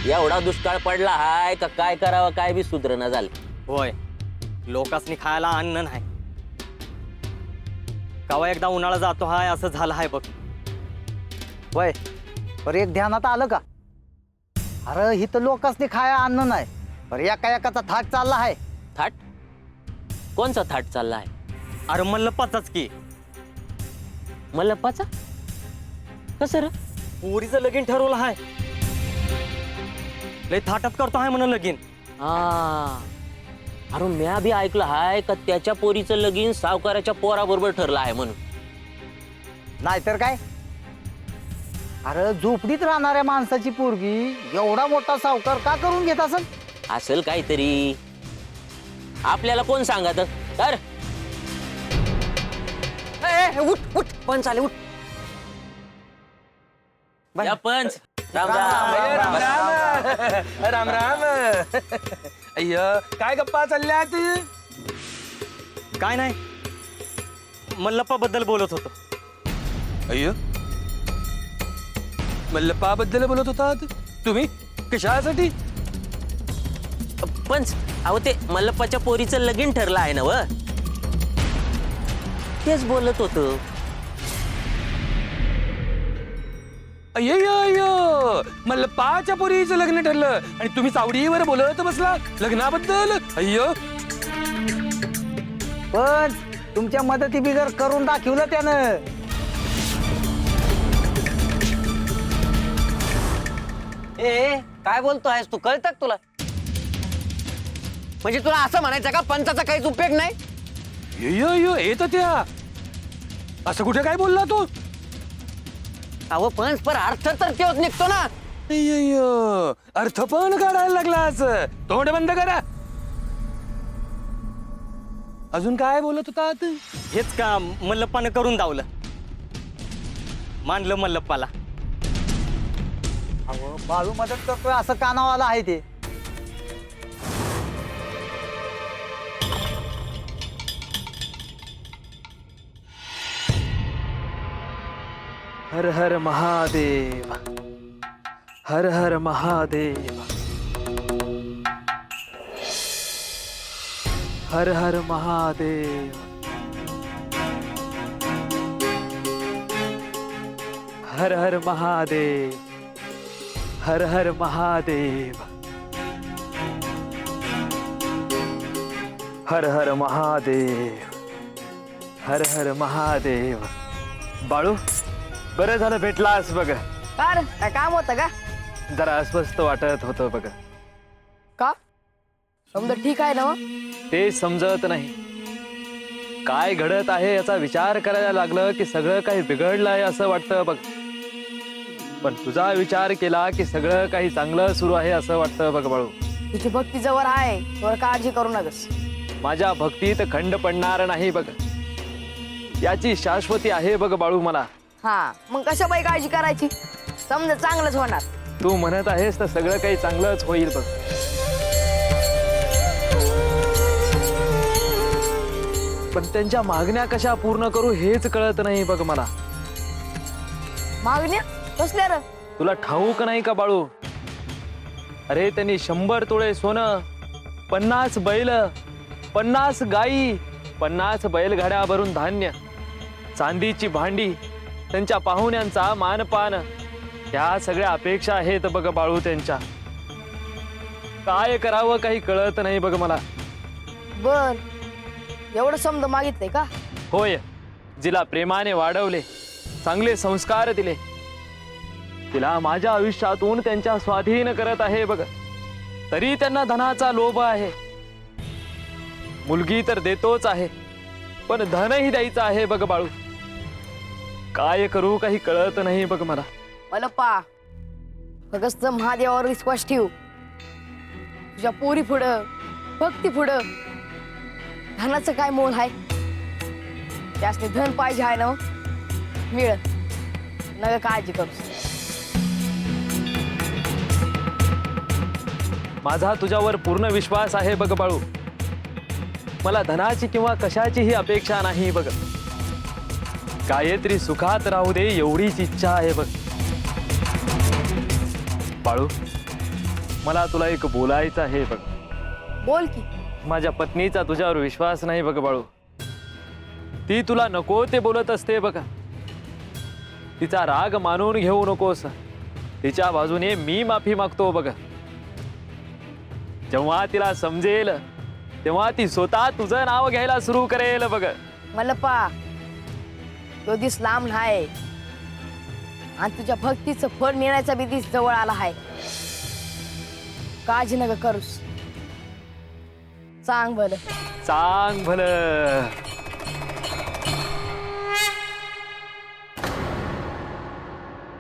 एवढा दुष्काळ पडला हाय का काय करावं काय बी सुधरणा झालं. होय, लोकांनी खायला अन्न नाही. कवा एकदा उन्हाळा जातो हाय असं झालं हाय बघ. वय पर एक ध्यानात आलं का? अरे ही तर लोकांनी खाया अन्न नाही, पर एका एकाचा थाट चालला आहे. थाट? कोणचा थाट चालला आहे? अरे मल्लप्पाचाच की. मल्लप्पाचा? कसं रे? पोरीचं लगीन ठरवलं हाय. लय थाटात करतो हाय म्हणून लगीन. हा, अरे म्या बी ऐकलं हाय का त्याच्या पोरीचं लगीन सावकाराच्या पोराबरोबर ठरलं आहे म्हणून. नाहीतर काय? अरे झोपडीत राहणाऱ्या माणसाची पोरगी एवढा मोठा सावकार का करून घेत असेल? असेल काहीतरी. आपल्याला कोण सांगत तर? उठ उठ पंच आले उठ. या पंच. राम राम राम. राम राम. अय्य काय गप्पा चालल्यात? काय नाही, मल्लप्पा बद्दल बोलत होतो. अय्य मल्लप्पा बद्दल बोलत होतात तुम्ही? कशासाठी? पंच, अहो ते मल्लप्पाच्या पोरीचं लगीन ठरलं आहे ना व, तेच बोलत होतो. अय्य मल्लप्पाच्या पोरीचं लग्न ठरलं आणि तुम्ही चावडीवर बोलत बसला लग्नाबद्दल? अय्य पण तुमच्या मदती बिगर करून दाखवलं त्यानं. ए काय बोलतोयस तू? कळतं का तुला? म्हणजे तुला असं म्हणायचं का पंचाचा काहीच उपयोग नाही? अय्य येत त्या असं कुठे काय बोलला तू? अहो पंच पर अर्थ तर तेच निघतो ना. अय्य अर्थ पण काढायला लागलाच. तोंड बंद करा. अजून काय बोलत होतात? हेच का मल्लप्पानं करून दावलं, मानलं मल्लप्पाला. अहो बाळू मदत करतोय असं कानावाला आहे ते. हर हर महादेव, हर हर महादेव, हर हर महादेव, हर हर महादेव, हर हर महादेव, हर हर महादेव, हर हर महादेव. बाळू, बरं झालं भेटलास बघ. काय काम होतं का? जरा अस्वस्थ वाटत होतं बघ. का समजा ठीक आहे ना? ते समजत नाही. काय घडत आहे याचा विचार करायला लागलं की सगळं काही बिघडलं आहे असं वाटतं बघ. पण तुझा विचार केला की सगळं काही चांगलं सुरू आहे असं वाटतं बघ बाळू. तुझी भक्ती जवळ आहे, तुला काळजी करू नकस. माझ्या भक्तीत खंड पडणार नाही बघ, याची शाश्वती आहे बघ बाळू मला. हा मग कशा बाई काळजी करायची? समजा चांगलंच होणार. तू म्हणत आहेस तर सगळं काही चांगलंच होईल बघ. पण त्यांच्या मागण्या कशा पूर्ण करू हेच कळत नाही बघ मला. मागण्या कसल्या र? तुला ठाऊक नाही का बाळू? अरे त्यांनी 100 तोळे सोनं, 50 बैल, 50 गाई, 50 बैलगाड्या भरून धान्य, चांदीची भांडी, त्यांच्या पाहुण्यांचा मानपान, ह्या सगळ्या अपेक्षा आहेत बघ बाळू त्यांच्या. काय करावं काही कळत नाही बघ मला. बर, एवढं समजा मागितलंय का? होय, जिला प्रेमाने वाढवले, चांगले संस्कार दिले, तिला माझ्या आयुष्यातून त्यांच्या स्वाधीन करत आहे बघ. तरी त्यांना धनाचा लोभ आहे. मुलगी तर देतोच आहे, पण धनही द्यायचं आहे बघ बाळू. काय करू काही कळत नाही बघ मला. मल्लप्पा, फक्त महादेवावर विश्वास ठेव. तुझ्या पोरी पुढं, भक्ती पुढं धनाचं काय मोल आहे? त्यासनी धन पाहिजे आहे ना, मिळ नका काळजी करू. माझा तुझ्यावर पूर्ण विश्वास आहे बघ बाळू. मला धनाची किंवा कशाचीही अपेक्षा नाही बघ. गायत्री सुखात राहू दे एवढीच इच्छा आहे बघ बाळू. मला तुला एक बोलायचं आहे बघ. बोल की. माझ्या पत्नीचा तुझ्यावर विश्वास नाही बघ बाळू. ती तुला नको ते बोलत असते बघा. तिचा राग मानून घेऊ नकोस. तिच्या बाजूने मी माफी मागतो बघ. जेव्हा तिला समजेल तेव्हा ती स्वतः तुझं नाव घ्यायला सुरू करेल बघ. मल्लप्पा, तो दिस लांब नाही आणि तुझ्या भक्तीचं फळ मिळण्याचा बी दिस जवळ आला आहे. काळजी नका करूस. सांग बरं. सांग भलं.